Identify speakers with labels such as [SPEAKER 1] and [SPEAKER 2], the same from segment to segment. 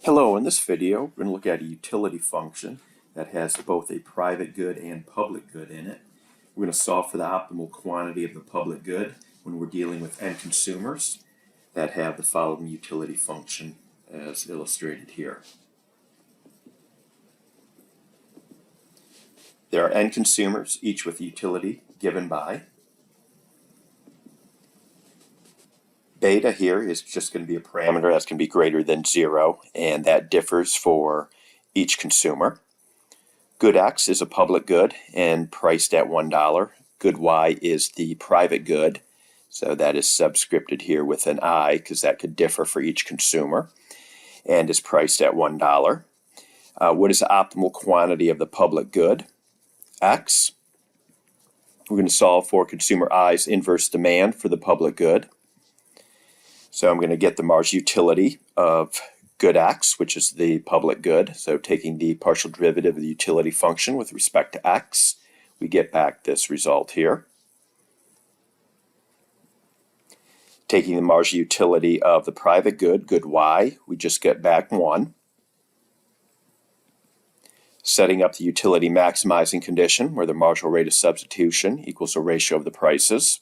[SPEAKER 1] Hello, in this video we're going to look at a utility function that has both a private good and public good in it. We're going to solve for the optimal quantity of the public good when we're dealing with end consumers that have the following utility function as illustrated here. There are end consumers, each with utility given by. Beta here is just going to be a parameter that's going to be greater than 0, and that differs for each consumer. Good X is a public good and priced at $1. Good Y is the private good, so that is subscripted here with an I because that could differ for each consumer, and is priced at $1. What is the optimal quantity of the public good? X. We're going to solve for consumer I's inverse demand for the public good. So I'm going to get the marginal utility of good X, which is the public good. So taking the partial derivative of the utility function with respect to X, we get back this result here. Taking the marginal utility of the private good, good Y, we just get back 1. Setting up the utility maximizing condition, where the marginal rate of substitution equals the ratio of the prices,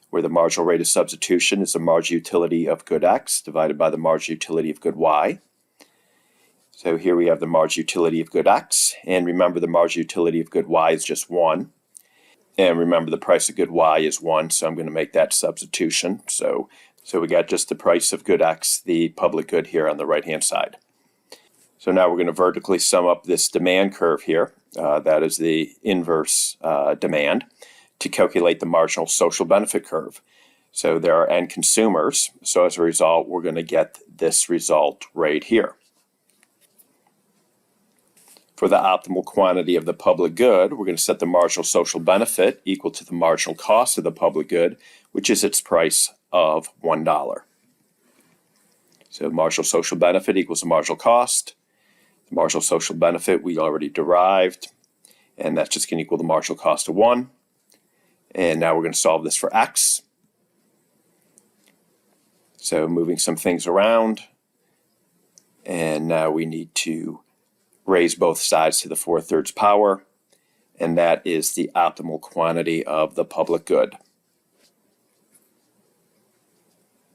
[SPEAKER 1] where the marginal rate of substitution is the marginal utility of good X divided by the marginal utility of good Y. So here we have the marginal utility of good X, and remember the marginal utility of good Y is just 1. And remember the price of good Y is 1, so I'm going to make that substitution. So we got just the price of good X, the public good here on the right-hand side. So now we're going to vertically sum up this demand curve here, that is the inverse demand, to calculate the marginal social benefit curve. So there are end consumers, so as a result we're going to get this result right here. For the optimal quantity of the public good, we're going to set the marginal social benefit equal to the marginal cost of the public good, which is its price of $1. So marginal social benefit equals the marginal cost. The marginal social benefit we already derived, and that's just going to equal the marginal cost of 1. And now we're going to solve this for X. So moving some things around, and now we need to raise both sides to the 4/3 power, and that is the optimal quantity of the public good.